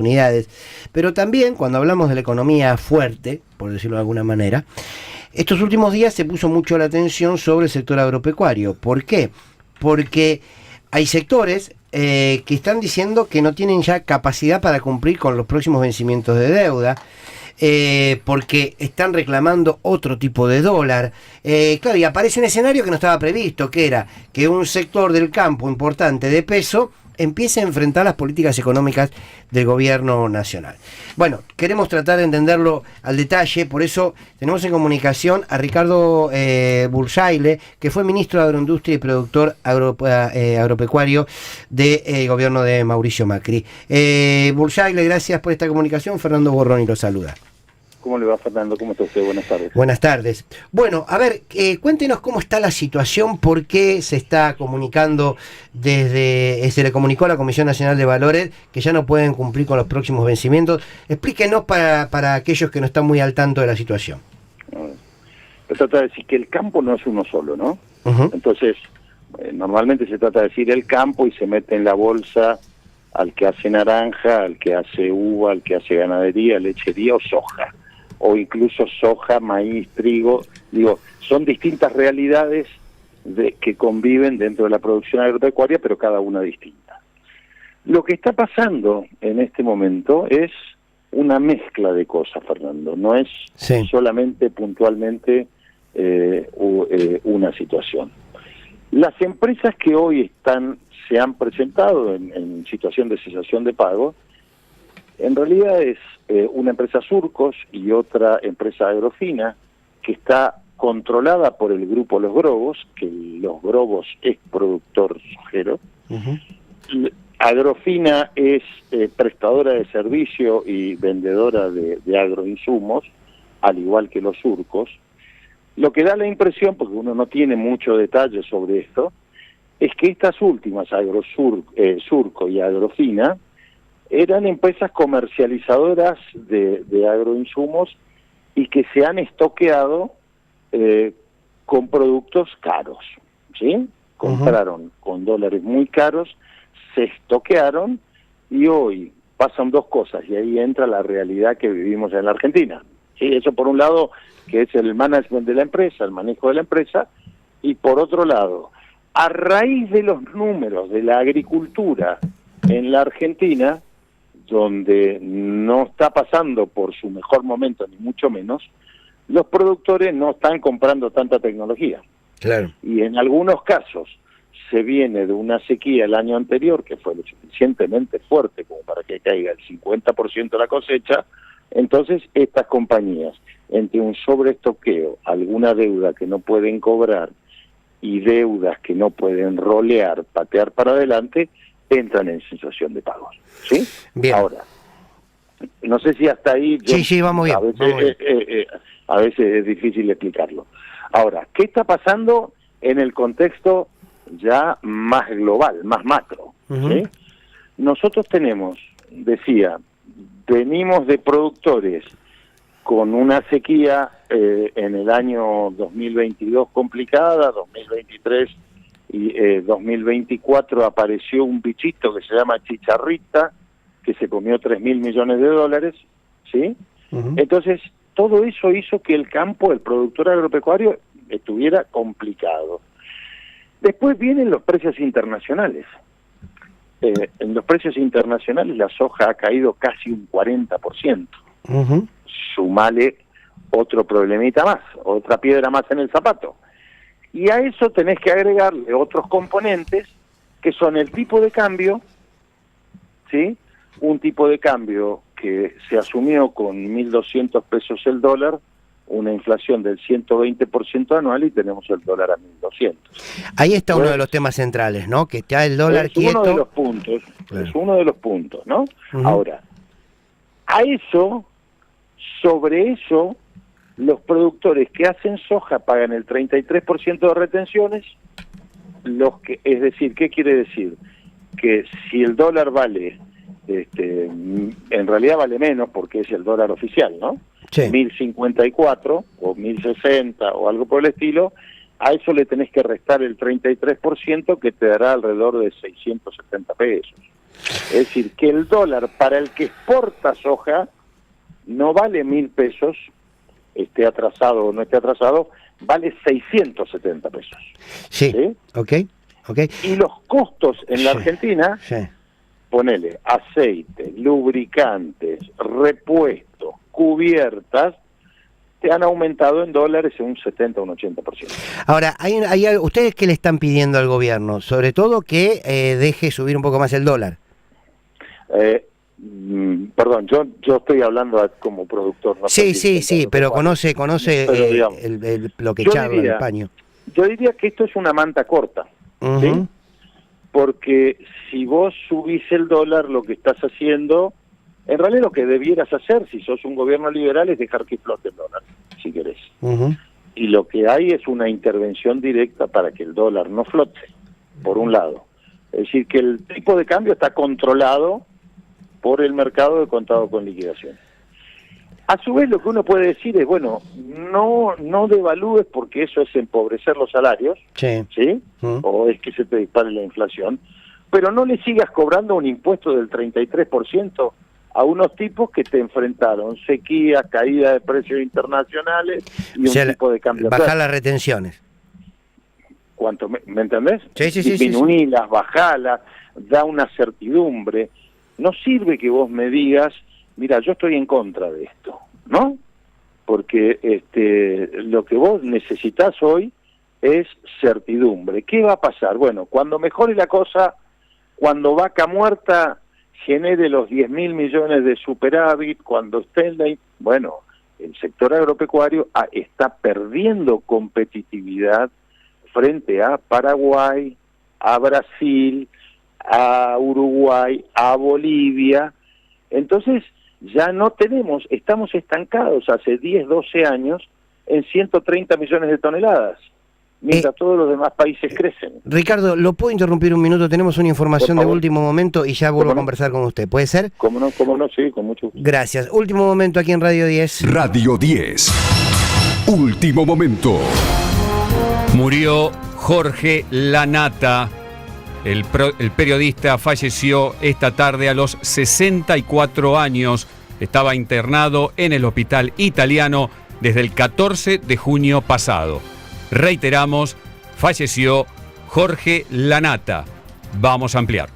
oportunidades, pero también cuando hablamos de la economía fuerte, por decirlo de alguna manera, estos últimos días se puso mucho la atención sobre el sector agropecuario. ¿Por qué? Porque hay sectores que están diciendo que no tienen ya capacidad para cumplir con los próximos vencimientos de deuda, porque están reclamando otro tipo de dólar. Claro, y aparece un escenario que no estaba previsto, que era que un sector del campo importante de peso empiece a enfrentar las políticas económicas del gobierno nacional. Bueno, queremos tratar de entenderlo al detalle, por eso tenemos en comunicación a Ricardo Bursaile, que fue ministro de Agroindustria y productor agropecuario del gobierno de Mauricio Macri. Bursaile, gracias por esta comunicación. Fernando Borroni lo saluda. ¿Cómo le va, Fernando? ¿Cómo está usted? Buenas tardes. Buenas tardes. Bueno, a ver, cuéntenos cómo está la situación, por qué se está comunicando se le comunicó a la Comisión Nacional de Valores que ya no pueden cumplir con los próximos vencimientos. Explíquenos para aquellos que no están muy al tanto de la situación. Se trata de decir que el campo no es uno solo, ¿no? Uh-huh. Entonces, normalmente se trata de decir el campo y se mete en la bolsa al que hace naranja, al que hace uva, al que hace ganadería, lechería o soja. O incluso soja, maíz, trigo. Digo, son distintas realidades que conviven dentro de la producción agropecuaria, pero cada una distinta. Lo que está pasando en este momento es una mezcla de cosas, Fernando. No es solamente puntualmente una situación. Las empresas que hoy se han presentado en situación de cesación de pago, en realidad es una empresa Surcos y otra empresa Agrofina, que está controlada por el grupo Los Grobos, que Los Grobos es productor sojero. Uh-huh. Agrofina es prestadora de servicio y vendedora de agroinsumos, al igual que los Surcos. Lo que da la impresión, porque uno no tiene mucho detalle sobre esto, es que estas últimas, Surco y Agrofina, eran empresas comercializadoras de agroinsumos y que se han estoqueado con productos caros, ¿sí? Compraron con dólares muy caros, se estoquearon y hoy pasan dos cosas y ahí entra la realidad que vivimos en la Argentina. ¿Sí? Eso por un lado, que es el management de la empresa, el manejo de la empresa, y por otro lado, a raíz de los números de la agricultura en la Argentina, donde no está pasando por su mejor momento, ni mucho menos, los productores no están comprando tanta tecnología. Claro. Y en algunos casos se viene de una sequía el año anterior, que fue lo suficientemente fuerte como para que caiga el 50% de la cosecha. Entonces estas compañías, entre un sobreestoqueo, alguna deuda que no pueden cobrar y deudas que no pueden rolear, patear para adelante, entran en situación de pagos. ¿Sí? Bien. Ahora, no sé si hasta ahí... Sí, vamos bien. A veces es difícil explicarlo. Ahora, ¿qué está pasando en el contexto ya más global, más macro? Uh-huh. ¿Sí? Nosotros tenemos, venimos de productores con una sequía en el año 2022 complicada, 2023 y 2024 apareció un bichito que se llama chicharrita, que se comió $3.000 millones, ¿sí? Uh-huh. Entonces, todo eso hizo que el campo, el productor agropecuario, estuviera complicado. Después vienen los precios internacionales. En los precios internacionales la soja ha caído casi un 40%. Uh-huh. Sumale otro problemita más, otra piedra más en el zapato. Y a eso tenés que agregarle otros componentes que son el tipo de cambio, ¿sí? Un tipo de cambio que se asumió con 1.200 pesos el dólar, una inflación del 120% anual y tenemos el dólar a 1.200. Ahí está uno de los temas centrales, ¿no? Que está el dólar es quieto. Uno de los puntos, claro. Es uno de los puntos, ¿no? Uh-huh. Ahora, sobre eso, los productores que hacen soja pagan el 33% de retenciones, es decir, ¿qué quiere decir? Que si el dólar vale, en realidad vale menos porque es el dólar oficial, ¿no? Sí. 1.054 o 1.060 o algo por el estilo, a eso le tenés que restar el 33% que te dará alrededor de 670 pesos. Es decir, que el dólar para el que exporta soja no vale 1.000 pesos, esté atrasado o no esté atrasado, vale 670 pesos. Sí, ¿sí? Ok. Y los costos en la Sí, Argentina, sí. ponele aceite, lubricantes, repuestos, cubiertas, te han aumentado en dólares en un 70 o un 80%. Ahora, hay algo, ¿ustedes qué le están pidiendo al gobierno? Sobre todo que deje subir un poco más el dólar. Perdón, yo estoy hablando como productor. No Sí, pero conoce pero, digamos, lo que yo charla, diría, el paño. Yo diría que esto es una manta corta, Ujú. ¿sí? Porque si vos subís el dólar, lo que estás haciendo, en realidad lo que debieras hacer, si sos un gobierno liberal, es dejar que flote el dólar, si querés. Ujú. Y lo que hay es una intervención directa para que el dólar no flote, por un lado. Es decir, que el tipo de cambio está controlado por el mercado de contado con liquidación. A su vez, lo que uno puede decir es, bueno, no devalúes porque eso es empobrecer los salarios, Sí. ¿sí? O es que se te dispare la inflación, pero no le sigas cobrando un impuesto del 33% a unos tipos que te enfrentaron sequía, caída de precios internacionales y O sea, un tipo de cambio. bajar las retenciones. ¿Cuánto me entendés? Sí. Disminuilas, bajalas, da una certidumbre. No sirve que vos me digas, mira, yo estoy en contra de esto, ¿no? Porque lo que vos necesitas hoy es certidumbre. ¿Qué va a pasar? Bueno, cuando mejore la cosa, cuando Vaca Muerta genere los 10.000 millones de superávit, cuando esté bueno, el sector agropecuario está perdiendo competitividad frente a Paraguay, a Brasil, a Uruguay, a Bolivia. Entonces ya no estamos estancados hace 10, 12 años en 130 millones de toneladas, mientras todos los demás países crecen. Ricardo, ¿lo puedo interrumpir un minuto? Tenemos una información de último momento y ya vuelvo a conversar con usted. ¿Puede ser? ¿Cómo no? Sí, con mucho gusto. Gracias. Último momento aquí en Radio 10. Radio 10. Último momento. Murió Jorge Lanata. El periodista falleció esta tarde a los 64 años. Estaba internado en el hospital italiano desde el 14 de junio pasado. Reiteramos, falleció Jorge Lanata. Vamos a ampliar.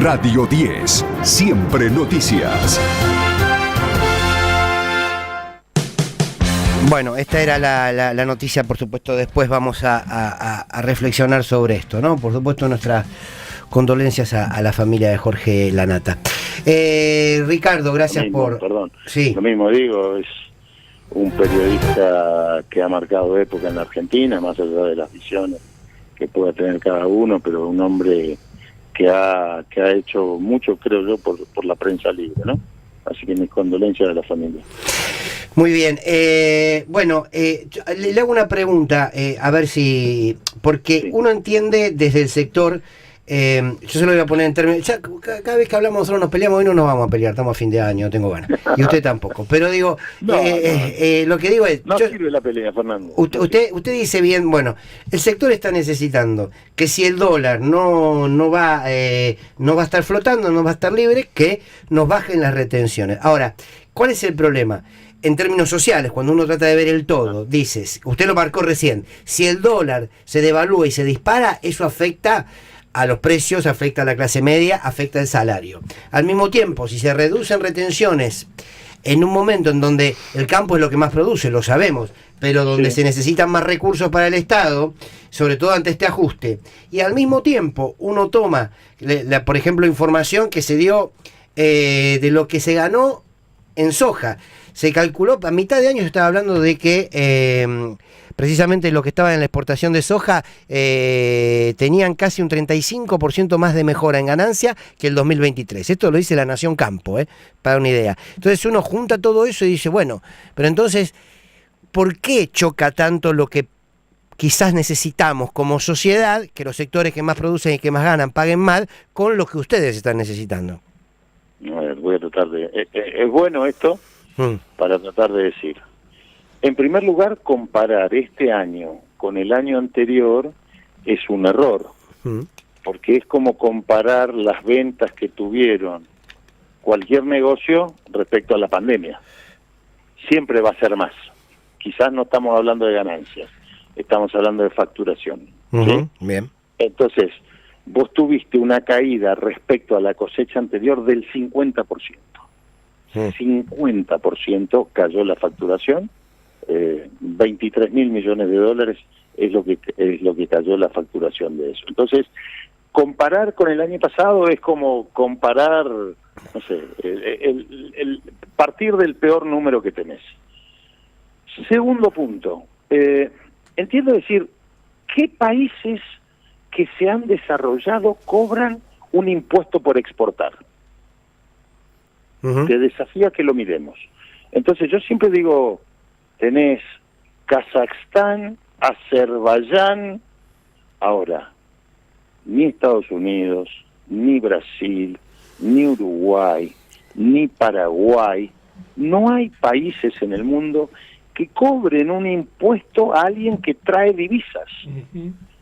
Radio 10. Siempre noticias. Bueno, esta era la noticia, por supuesto, después vamos a reflexionar sobre esto, ¿no? Por supuesto, nuestras condolencias a la familia de Jorge Lanata. Ricardo, gracias Perdón, Sí. Lo mismo digo, es un periodista que ha marcado época en la Argentina, más allá de las visiones que pueda tener cada uno, pero un hombre que ha hecho mucho, creo yo, por la prensa libre, ¿no? Así que mis condolencias a la familia. Muy bien, le hago una pregunta, a ver si, porque uno entiende desde el sector, yo se lo voy a poner en términos, ya, cada vez que hablamos nosotros nos peleamos, hoy no nos vamos a pelear, estamos a fin de año, no tengo ganas, y usted tampoco, pero digo, lo que digo es... No sirve la pelea, Fernando. Usted dice bien, bueno, el sector está necesitando que si el dólar no va a estar flotando, no va a estar libre, que nos bajen las retenciones. Ahora, ¿cuál es el problema? En términos sociales, cuando uno trata de ver el todo, dices, usted lo marcó recién, si el dólar se devalúa y se dispara, eso afecta a los precios, afecta a la clase media, afecta al salario. Al mismo tiempo, si se reducen retenciones en un momento en donde el campo es lo que más produce, lo sabemos, pero donde se necesitan más recursos para el Estado, sobre todo ante este ajuste, y al mismo tiempo uno toma, por ejemplo, información que se dio de lo que se ganó en soja. Se calculó, a mitad de año se estaba hablando de que precisamente lo que estaba en la exportación de soja tenían casi un 35% más de mejora en ganancia que el 2023. Esto lo dice La Nación Campo, para una idea. Entonces uno junta todo eso y dice, bueno, pero entonces, ¿por qué choca tanto lo que quizás necesitamos como sociedad, que los sectores que más producen y que más ganan paguen mal, con lo que ustedes están necesitando? A ver, voy a tratar de... es bueno esto para tratar de decir. En primer lugar, comparar este año con el año anterior es un error. porque es como comparar las ventas que tuvieron cualquier negocio respecto a la pandemia. Siempre va a ser más. Quizás no estamos hablando de ganancias, estamos hablando de facturación. ¿Sí? Bien. Entonces, vos tuviste una caída respecto a la cosecha anterior del 50%. 50% cayó la facturación, 23.000 millones de dólares es lo que cayó la facturación de eso. Entonces, comparar con el año pasado es como comparar, no sé, el partir del peor número que tenés. Segundo punto, entiendo decir, ¿qué países que se han desarrollado cobran un impuesto por exportar? Te desafío a que lo miremos. Entonces yo siempre digo, tenés Kazajstán, Azerbaiyán, ahora, ni Estados Unidos, ni Brasil, ni Uruguay, ni Paraguay, no hay países en el mundo que cobren un impuesto a alguien que trae divisas.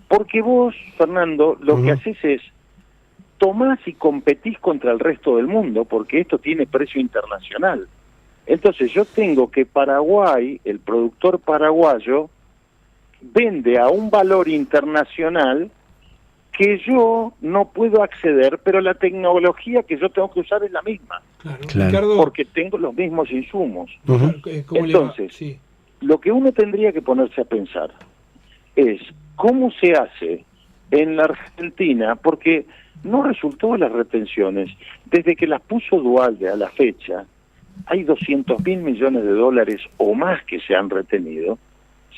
Porque vos, Fernando, lo que haces es, tomás y competís contra el resto del mundo, porque esto tiene precio internacional. Entonces yo tengo que Paraguay, el productor paraguayo, vende a un valor internacional que yo no puedo acceder, pero la tecnología que yo tengo que usar es la misma. Claro. Ricardo, porque tengo los mismos insumos. ¿cómo Entonces, sí, lo que uno tendría que ponerse a pensar es cómo se hace en la Argentina, porque no resultó las retenciones. Desde que las puso Dualde a la fecha, hay 200.000 millones de dólares o más que se han retenido.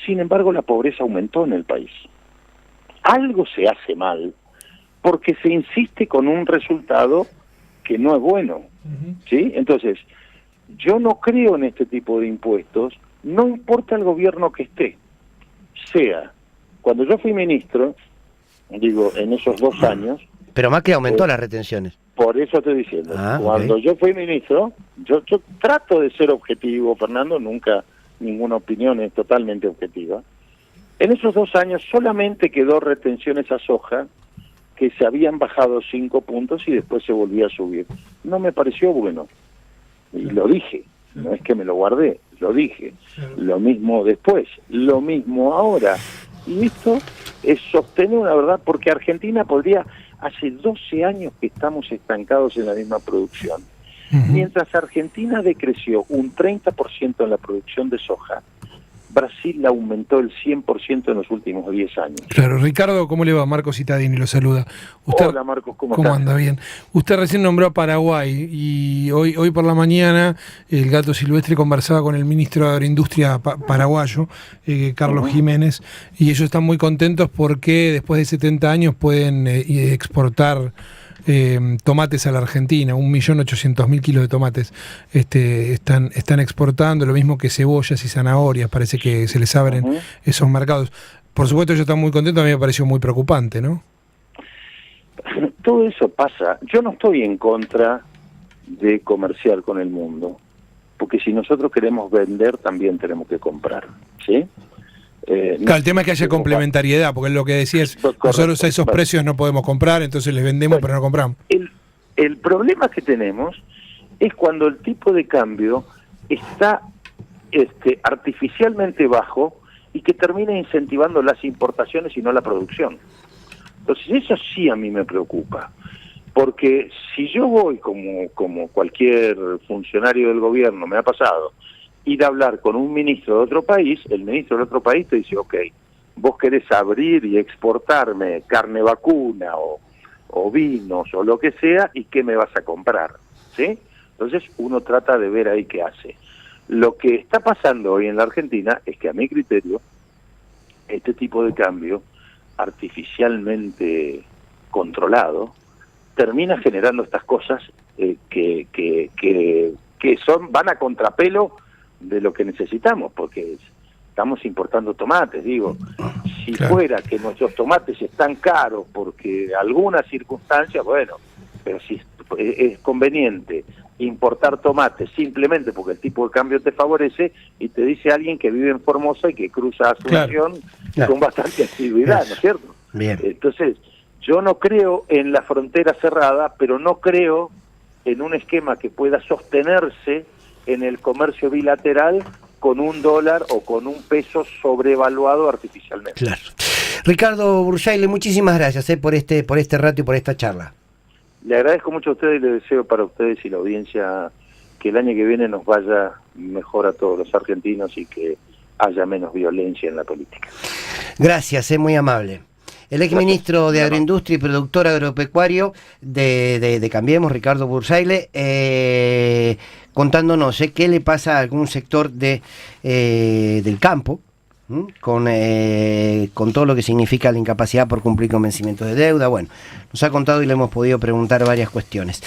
Sin embargo, la pobreza aumentó en el país. Algo se hace mal, porque se insiste con un resultado que no es bueno. ¿Sí? Entonces, yo no creo en este tipo de impuestos, no importa el gobierno que esté. Sea, cuando yo fui ministro, digo, en esos 2 años... Pero Macri aumentó las retenciones. Por eso estoy diciendo. Cuando yo fui ministro, yo trato de ser objetivo, Fernando, nunca ninguna opinión es totalmente objetiva. En esos 2 años solamente quedó retenciones a soja, que se habían bajado 5 puntos y después se volvía a subir. No me pareció bueno. Y lo dije, no es que me lo guardé, lo dije. Lo mismo después, lo mismo ahora. Y esto es sostener una verdad, porque Argentina podría... Hace 12 años que estamos estancados en la misma producción. Mientras Argentina decreció un 30% en la producción de soja, Brasil la aumentó el 100% en los últimos 10 años. Claro, Ricardo, ¿cómo le va? Marcos Cittadini lo saluda. Hola Marcos, ¿cómo estás? anda? Bien. Usted recién nombró a Paraguay y hoy por la mañana el Gato Silvestre conversaba con el ministro de Agroindustria paraguayo, Carlos Jiménez, y ellos están muy contentos porque después de 70 años pueden exportar tomates a la Argentina, 1.800.000 kilos de tomates están exportando, lo mismo que cebollas y zanahorias, parece que se les abren esos mercados. Por supuesto ellos están muy contentos, a mí me pareció muy preocupante, ¿no? Todo eso pasa. Yo no estoy en contra de comerciar con el mundo, porque si nosotros queremos vender también tenemos que comprar, ¿sí? Claro, el tema es que haya complementariedad, porque lo que decía es, nosotros a esos precios no podemos comprar, entonces les vendemos pero no compramos. El problema que tenemos es cuando el tipo de cambio está artificialmente bajo y que termina incentivando las importaciones y no la producción. Entonces eso sí a mí me preocupa, porque si yo voy como cualquier funcionario del gobierno, me ha pasado, ir a hablar con un ministro de otro país, el ministro del otro país te dice, ok, vos querés abrir y exportarme carne vacuna o vinos o lo que sea, ¿y qué me vas a comprar? ¿Sí? Entonces uno trata de ver ahí qué hace. Lo que está pasando hoy en la Argentina es que a mi criterio, este tipo de cambio artificialmente controlado termina generando estas cosas que van a contrapelo de lo que necesitamos, porque estamos importando tomates, digo, si fuera que nuestros tomates están caros porque alguna circunstancia, bueno, pero si es conveniente importar tomates simplemente porque el tipo de cambio te favorece, y te dice alguien que vive en Formosa y que cruza Asunción con bastante asiduidad, ¿no es cierto? Bien. Entonces, Yo no creo en la frontera cerrada, pero no creo en un esquema que pueda sostenerse en el comercio bilateral con un dólar o con un peso sobrevaluado artificialmente. Claro. Ricardo Bursaile, muchísimas gracias por este rato y por esta charla. Le agradezco mucho a ustedes y le deseo para ustedes y la audiencia que el año que viene nos vaya mejor a todos los argentinos y que haya menos violencia en la política. Gracias, es muy amable. El exministro de Agroindustria y productor agropecuario de Cambiemos, Ricardo Bursaile, contándonos qué le pasa a algún sector del campo, con todo lo que significa la incapacidad por cumplir con vencimientos de deuda. Bueno, nos ha contado y le hemos podido preguntar varias cuestiones.